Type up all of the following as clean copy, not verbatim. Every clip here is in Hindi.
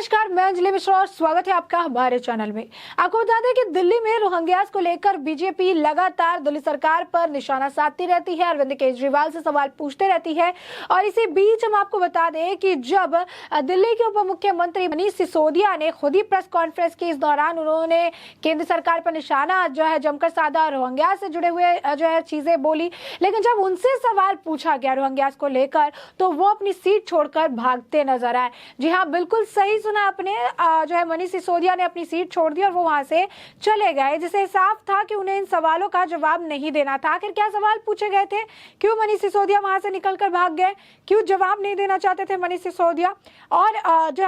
नमस्कार, मैं अंजलि मिश्रा और स्वागत है आपका हमारे चैनल में। आपको बता दें कि दिल्ली में रोहिंग्यास को लेकर बीजेपी लगातार दिल्ली सरकार पर निशाना साधती रहती है, अरविंद केजरीवाल से सवाल पूछते रहती है। और इसी बीच हम आपको बता दें कि जब दिल्ली के उप मुख्यमंत्री मनीष सिसोदिया ने खुद ही प्रेस कॉन्फ्रेंस की, इस दौरान उन्होंने केंद्र सरकार पर निशाना जमकर साधा, रोहिंग्यास से जुड़े हुए चीजें बोली। लेकिन जब उनसे सवाल पूछा गया रोहिंग्यास को लेकर तो वो अपनी सीट छोड़कर भागते नजर आए। जी हाँ, बिल्कुल सही सुना आपने। मनीष सिसोदिया ने अपनी सीट छोड़ दी और वो वहां से चले गए, जिसे साफ था कि उन्हें इन सवालों का जवाब नहीं देना था। आखिर क्या सवाल पूछे गए थे, क्यों मनीष सिसोदिया वहां से निकलकर भाग गए, क्यों जवाब नहीं देना चाहते थे मनीष सिसोदिया? और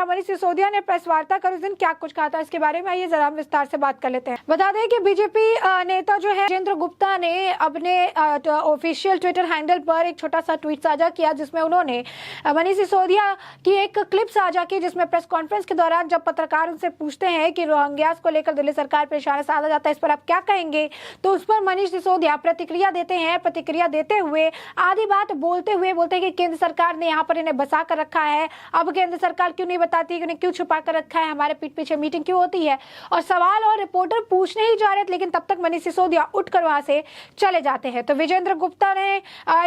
मनीष सिसोदिया ने प्रेस वार्ता कर उस दिन क्या कुछ कहा था, इसके बारे में आइए जरा विस्तार से बात कर लेते हैं। बता दें कि बीजेपी नेता विजेंद्र गुप्ता ने अपने ऑफिशियल ट्विटर हैंडल पर एक छोटा सा ट्वीट साझा किया, जिसमें उन्होंने मनीष सिसोदिया की एक क्लिप साझा की, जिसमें प्रेस कॉन्फ्रेंस के दौरान जब पत्रकार उनसे पूछते हैं कि रोहिंग्यास को लेकर दिल्ली सरकार पर निशाना साधा जाता है, इस पर आप क्या कहेंगे, तो उस पर मनीष सिसोदिया प्रतिक्रिया देते हैं। प्रतिक्रिया देते हुए आधी बात बोलते हैं कि केंद्र सरकार ने यहाँ पर इन्हें बसा कर रखा है, अब केंद्र सरकार क्यों नहीं बताती, उन्हें क्यों छुपा कर रखा है, हमारे पीठ पीछे मीटिंग क्यों होती है। और सवाल और रिपोर्टर पूछने ही जा रहे थे, लेकिन तब तक मनीष सिसोदिया उठकर वहां से चले जाते हैं। तो विजेंद्र गुप्ता ने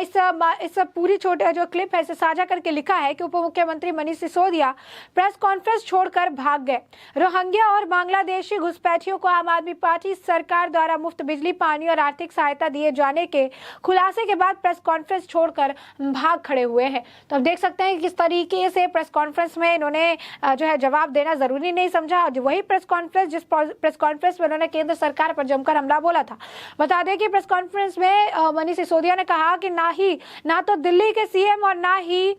इस पूरी छोटे जो क्लिप है इसे साझा करके लिखा है कि उप मुख्यमंत्री मनीष सिसोदिया प्रेस कॉन्फ्रेंस छोड़कर भाग गए। रोहिंग्या और बांग्लादेशी घुसपैठियों को आम आदमी पार्टी सरकार द्वारा मुफ्त बिजली, पानी और आर्थिक सहायता दिए जाने के खुलासे के बाद प्रेस कॉन्फ्रेंस छोड़कर भाग खड़े हुए हैं। तो अब देख सकते हैं किस तरीके से प्रेस कॉन्फ्रेंस में इन्होंने जवाब देना जरूरी नहीं समझा। वही प्रेस कॉन्फ्रेंस जिस प्रेस कॉन्फ्रेंस में उन्होंने केंद्र सरकार पर जमकर हमला बोला था। बता दें कि प्रेस कॉन्फ्रेंस में मनीष सिसोदिया ने कहा कि ना तो दिल्ली के सीएम और ना ही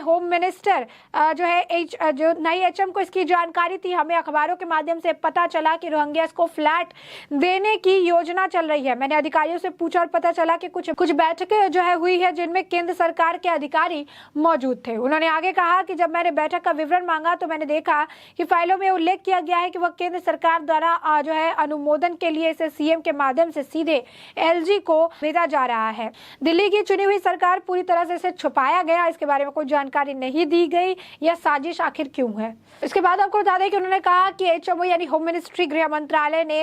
होम मिनिस्टर ना ही एचएम को इसकी जानकारी थी। हमें अखबारों के माध्यम से पता चला कि रोहिंग्यास को फ्लैट देने की योजना चल रही है। मैंने अधिकारियों से पूछा और पता चला कि कुछ बैठकें हुई है जिनमें केंद्र सरकार के अधिकारी मौजूद थे। उन्होंने आगे कहा कि जब मैंने बैठक का विवरण मांगा तो मैंने देखा कि फाइलों में उल्लेख किया गया है कि वह केंद्र सरकार द्वारा अनुमोदन के लिए इसे सीएम के माध्यम से सीधे एलजी को भेजा जा रहा है। दिल्ली की चुनी हुई सरकार पूरी तरह से इसे छुपाया गया, इसके बारे में कोई जानकारी नहीं दी गई। यह साजिश आखिर क्यों है? इसके बाद आपको बता दें कि उन्होंने कहा कि एचएमओ यानी होम मिनिस्ट्री, गृह मंत्रालय ने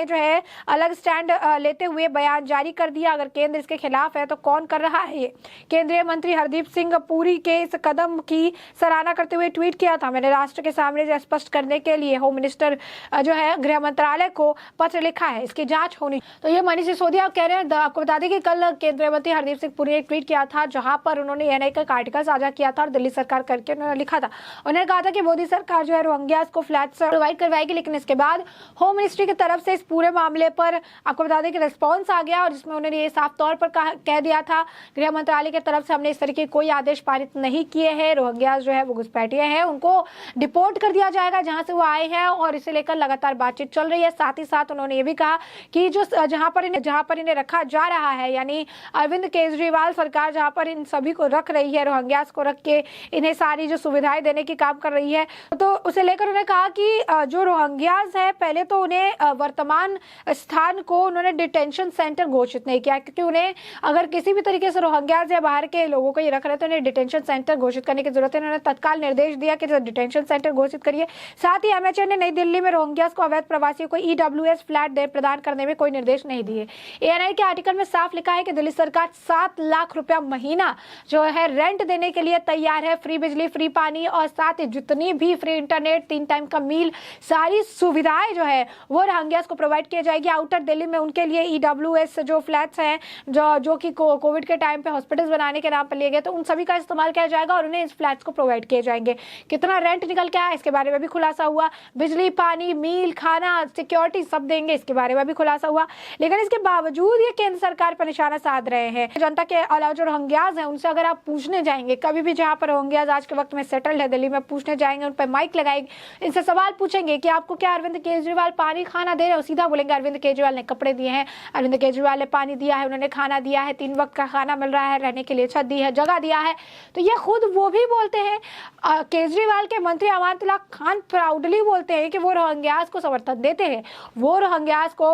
अलग स्टैंड लेते हुए बयान जारी कर दिया। अगर केंद्र इसके खिलाफ है तो कौन कर रहा है ये? केंद्रीय मंत्री हरदीप सिंह पुरी के इस कदम की सराहना करते हुए ट्वीट किया था, मैंने राष्ट्र के सामने स्पष्ट करने के लिए होम मिनिस्टर गृह मंत्रालय को पत्र लिखा है, इसकी जांच होनी। तो ये मनीष सिसोदिया कह रहे हैं। आपको बता दें कि कल केंद्रीय मंत्री हरदीप सिंह पुरी ने ट्वीट किया था, जहां पर उन्होंने एनआई का आर्टिकल साझा किया था और दिल्ली सरकार करके उन्होंने लिखा था। उन्होंने कहा था कि मोदी सरकार रोहिंग्यास को फ्लैट प्रोवाइड करवाएगी, लेकिन इसके बाद होम मिनिस्ट्री की तरफ से इस पूरे मामले पर आपको बता दें कि रिस्पॉन्स आ गया, और जिसमें उन्होंने ये साफ तौर पर कह दिया था गृह मंत्रालय की तरफ से हमने इस तरीके कोई आदेश पारित नहीं किए हैं। रोहिंग्यास वो घुसपैठिए हैं, उनको डिपोर्ट कर दिया जाएगा जहां से वो आए हैं, और इसे लेकर लगातार बातचीत चल रही है। साथ ही साथ उन्होंने ये भी कहा कि जहां पर इन्हें रखा जा रहा है, यानी अरविंद केजरीवाल सरकार जहां पर इन सभी को रख रही है, रोहिंग्यास को रख के इन्हें सारी जो सुविधाएं देने की काम कर रही है, तो उसे लेकर उन्होंने कहा कि जो रोहिंग्यास है, पहले तो उन्हें वर्तमान स्थान को उन्होंने डिटेंशन सेंटर घोषित नहीं किया, क्योंकि उन्हें अगर किसी भी तरीके से रोहिंग्यास या बाहर के लोगों को ये रख रहे तो उन्हें डिटेंशन सेंटर घोषित करने की जरूरत है। उन्होंने तत्काल निर्देश दिया कि डिटेंशन सेंटर घोषित करिए। साथ ही एमएचए ने नई दिल्ली में रोहिंग्यास को अवैध प्रवासियों को ईडब्ल्यूएस फ्लैट प्रदान करने में कोई निर्देश नहीं दिए। एएनआई के आर्टिकल में साफ लिखा है कि दिल्ली सरकार 7 लाख रुपया महीना रेंट देने के लिए तैयार है, फ्री बिजली, फ्री पानी और साथ ही जितनी भी फ्री इंटरनेट, 3 टाइम का मील, सारी सुविधाएं वो रोहिंग्यास को प्रोवाइड की जाएगी। आउटर दिल्ली में उनके लिए ईडब्ल्यूएस फ्लैट्स हैं जो कि कोविड के टाइम पे हॉस्पिटल्स बनाने के नाम पर लिए गए, तो उन सभी का इस्तेमाल किया जाएगा और उन्हें इस फ्लैट्स को प्रोवाइड किए जाएंगे। कितना रेंट निकल के आया इसके बारे में भी खुलासा हुआ। बिजली, पानी, मील, खाना, सिक्योरिटी सब देंगे, इसके बारे में भी खुलासा हुआ। लेकिन इसके बावजूद ये केंद्र सरकार पर निशाना साध रहे हैं। जनता के अलावा जो रोहिंग्यास है उनसे अगर आप पूछने जाएंगे, कभी भी जहाँ पर रोहिंग्यास आज के वक्त में सेटल्ड है दिल्ली में, पूछने जाएंगे, उन पर माइक लगाएंगे, इनसे सवाल पूछेंगे कि आपको क्या अरविंद केजरीवाल पानी खाना दे रहे हो, सीधा बोलेंगे अरविंद केजरीवाल ने कपड़े दिए हैं, अरविंद केजरीवाल ने पानी दिया है, उन्होंने खाना दिया है, 3 वक्त का खाना मिल रहा है, रहने के लिए छत दी है, जगह दिया है। तो ये खुद वो भी बोलते हैं, केजरीवाल के मंत्री अमानुल्लाह खान प्राउडली बोलते हैं कि वो रोहिंग्यास को समर्थन देते हैं, वो रोहिंग्यास को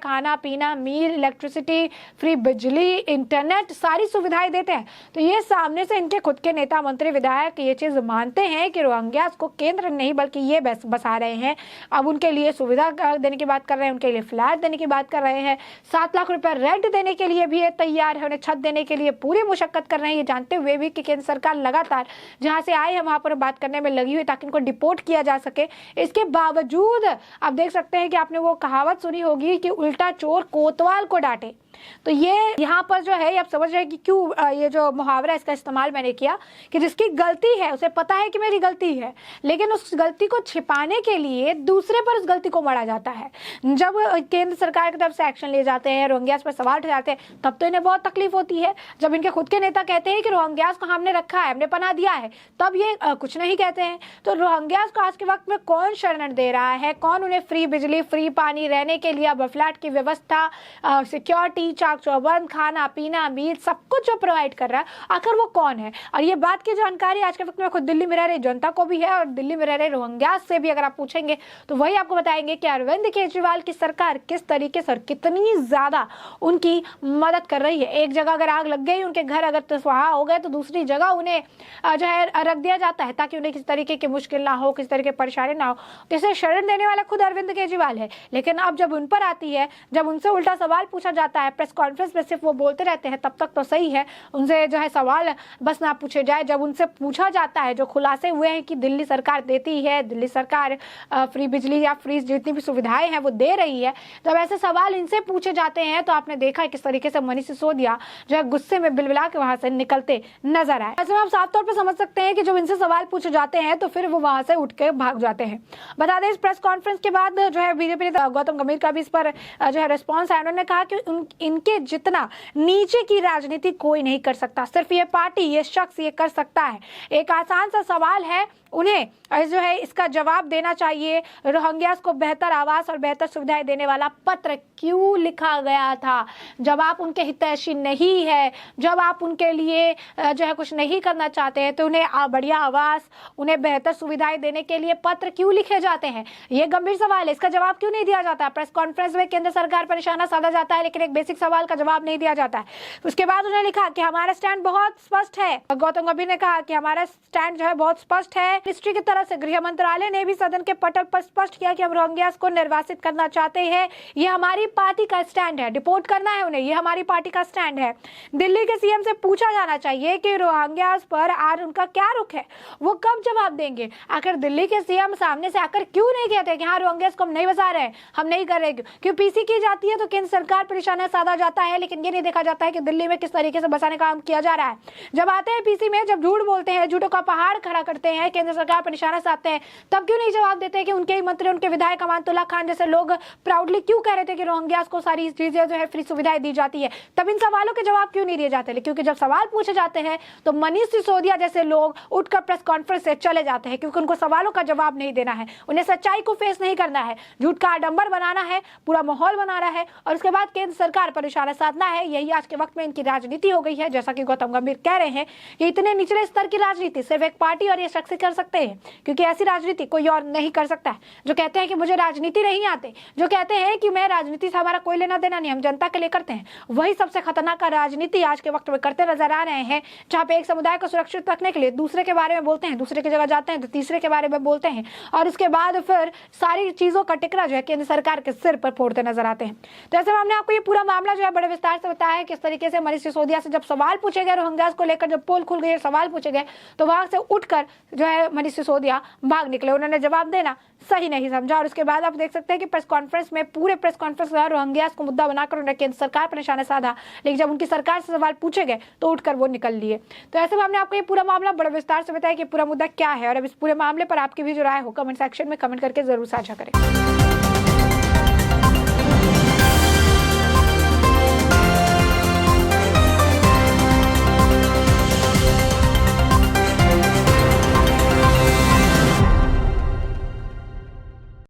खाना पीना, मील, इलेक्ट्रिसिटी, फ्री बिजली, इंटरनेट, सारी सुविधाएं देते हैं। तो ये सामने से इनके खुद के नेता, मंत्री, विधायक ये चीज मानते हैं कि रोहिंग्या रोहिंग्यास को केंद्र नहीं बल्कि ये बसा रहे हैं। अब उनके लिए सुविधा देने की बात कर रहे हैं, उनके लिए फ्लैट देने की बात कर रहे हैं, 7 लाख रुपए रेंट देने के लिए भी ये तैयार है, उन्हें छत देने के लिए पूरी मुशक्कत कर रहे हैं, ये जानते हुए भी कि केंद्र सरकार लगातार जहां से आए हैं वहां पर बात करने में लगी हुई ताकि इनको डिपोर्ट किया जा सके। इसके बावजूद आप देख सकते हैं कि आपने वो कहावत सुनी होगी कि उल्टा चोर कोतवाल को डांटे। तो ये यहाँ पर जो है आप समझ रहे हैं कि क्यों ये जो मुहावरा इसका इस्तेमाल मैंने किया कि जिसकी गलती है उसे पता है कि मेरी गलती है, लेकिन उस गलती को छिपाने के लिए दूसरे पर उस गलती को मढ़ा जाता है। जब केंद्र सरकार की तरफ से एक्शन लिए जाते हैं, रोहिंग्यास पर सवाल उठाए जाते हैं, तब तो इन्हें बहुत तकलीफ होती है। जब इनके खुद के नेता कहते हैं कि रोहिंग्यास को हमने रखा है, हमने पनाह दिया है, तब ये कुछ नहीं कहते हैं। तो रोहिंग्यास को आज के वक्त में कौन शरण दे रहा है, कौन उन्हें फ्री बिजली, फ्री पानी, रहने के लिए अब फ्लैट की व्यवस्था, सिक्योरिटी, चाक चौबंद, खाना पीना, मीट, सब कुछ जो प्रोवाइड कर रहा है, आखिर वो कौन है? और ये बात की जानकारी आज के वक्त में खुद दिल्ली में रह रही जनता को भी है और दिल्ली में रह रहे रोहिंग्यास से भी अगर आप पूछेंगे तो वही आपको बताएंगे कि अरविंद केजरीवाल की सरकार किस तरीके से और कितनी ज्यादा उनकी मदद कर रही है। एक जगह अगर आग लग गई, उनके घर अगर तबाह हो गए, तो दूसरी जगह उन्हें जो है रख दिया जाता है ताकि उन्हें किसी तरीके की मुश्किल ना हो, किसी तरीके की परेशानी ना हो। तो इसे शरण देने वाला खुद अरविंद केजरीवाल है। लेकिन अब जब उन पर आती है, जब उनसे उल्टा सवाल पूछा जाता है, प्रेस कॉन्फ्रेंस में सिर्फ वो बोलते रहते हैं, तब तक तो सही है, उनसे जो है सवाल बस ना पूछे जाए। जब उनसे पूछा जाता है, जो खुलासे हुए हैं कि दिल्ली सरकार देती है, दिल्ली सरकार फ्री बिजली या फ्री जितनी भी सुविधाएं हैं वो दे रही है, जब ऐसे सवाल इनसे पूछे जाते हैं तो आपने देखा किस तरीके से मनीष सिसोदिया जो है गुस्से में बिलबिला के वहां से निकलते नजर आए। ऐसे में आप साफ तौर पर समझ सकते हैं कि जब इनसे सवाल पूछे जाते हैं तो फिर वो वहां से उठ के भाग जाते हैं। बता दें, इस प्रेस कॉन्फ्रेंस के बाद जो है बीजेपी ने गौतम गंभीर का भी इस पर जो है रिस्पॉन्स है। उन्होंने कहा कि इनके जितना नीचे की राजनीति कोई नहीं कर सकता, सिर्फ ये पार्टी, ये शख्स ये कर सकता है। एक आसान सा सवाल है, उन्हें जो है इसका जवाब देना चाहिए। रोहिंग्यास को बेहतर आवास और बेहतर सुविधाएं देने वाला पत्र क्यों लिखा गया था? जब आप उनके हितैषी नहीं है, जब आप उनके लिए जो है कुछ नहीं करना चाहते हैं, तो उन्हें बढ़िया आवास, उन्हें बेहतर सुविधाएं देने के लिए पत्र क्यों लिखे जाते हैं? ये गंभीर सवाल है, इसका जवाब क्यों नहीं दिया जाता? प्रेस कॉन्फ्रेंस में केंद्र सरकार पर निशाना साधा जाता है, लेकिन एक बेसिक सवाल का जवाब नहीं दिया जाता है। उसके बाद उन्होंने लिखा कि हमारा स्टैंड बहुत स्पष्ट है। गौतम गंभीर ने कहा कि हमारा स्टैंड जो है बहुत स्पष्ट है। मिनिस्ट्री की तरफ से गृह मंत्रालय ने भी सदन के पटल पर स्पष्ट किया कि हम रोहिंग्यास को निर्वासित करना चाहते हैं, ये हमारी पार्टी का स्टैंड है, डिपोर्ट करना है उन्हें, ये हमारी पार्टी का स्टैंड है। दिल्ली के सीएम से पूछा जाना चाहिए कि रोहिंग्यास पर आज उनका क्या रुख है, वो कब जवाब देंगे? आखिर दिल्ली के सीएम सामने से आकर क्यों नहीं कहते कि हाँ रोहिंग्यास को हम नहीं बसा रहे हैं, हम नहीं कर रहे? क्यों पीसी की जाती है तो केंद्र सरकार पर निशाना साधा जाता है, लेकिन ये नहीं देखा जाता है कि दिल्ली में किस तरीके से बसाने का काम किया जा रहा है। जब आते हैं पीसी में, जब झूठ बोलते हैं, झूठों का पहाड़ खड़ा करते हैं, केंद्र सरकार पर निशाना साधते हैं, तब क्यों नहीं जवाब देते कि उनके ही मंत्री, उनके विधायक अमानतुल्लाह खान जैसे लोग प्राउडली क्यों कह रहे थे कि रोहिंग्यास को सारी चीजें जो है फ्री सुविधाएं दी जाती है? तब इन सवालों के जवाब क्यों नहीं दिए जाते? क्योंकि जब सवाल पूछे जाते हैं तो मनीष सिसोदिया जैसे लोग उठकर प्रेस कॉन्फ्रेंस से चले जाते हैं, क्योंकि उनको सवालों का जवाब नहीं देना है, उन्हें सच्चाई को फेस नहीं करना है, झूठ का आडंबर बनाना है, पूरा माहौल बनाना है और उसके बाद केंद्र सरकार पर निशाना साधना है। यही आज के वक्त में इनकी राजनीति हो गई है। जैसा कि गौतम गंभीर कह रहे हैं कि इतने निचले स्तर की राजनीति सिर्फ एक पार्टी और ये शख्स कर सकते हैं, क्योंकि ऐसी राजनीति कोई और नहीं कर सकता है। जो कहते हैं कि मुझे राजनीति नहीं आते, जो कहते हैं कि मैं राजनीति से हमारा कोई लेना देना नहीं, हम जनता के लिए करते हैं, वही सबसे खतरनाक राजनीति आज के वक्त में करते नजर आ रहे हैं। जहाँ पे एक समुदाय को सुरक्षित रखने के लिए दूसरे के बारे में बोलते हैं, दूसरे की जगह जाते हैं तो तीसरे के बारे में बोलते हैं और उसके बाद फिर सारी चीजों का टिकरा जो है केंद्र सरकार के सिर पर फोड़ते नजर आते हैं। तो ऐसे में हमने आपको ये पूरा मामला जो है बड़े विस्तार से बताया है किस तरीके से मनीष सिसोदिया से जब सवाल पूछे गए रोहिंग्यास को लेकर, जब पोल खुल गई, सवाल पूछे गए, तो वहां से उठकर जो है मनीष सिसोदिया भाग निकले। उन्होंने जवाब देना सही नहीं समझा और उसके बाद आप देख सकते हैं कि प्रेस कॉन्फ्रेंस में, पूरे प्रेस कॉन्फ्रेंस में रोहिंग्यास को मुद्दा बनाकर उन्होंने केंद्र सरकार पर निशाना साधा, लेकिन जब उनकी सरकार से सवाल पूछे गए तो उठकर वो निकल लिए। तो ऐसे में हमने आपको ये पूरा मामला बड़े विस्तार से बताया कि पूरा मुद्दा क्या है और अब इस पूरे मामले पर आपकी भी जो राय हो कमेंट सेक्शन में कमेंट करके जरूर साझा करें।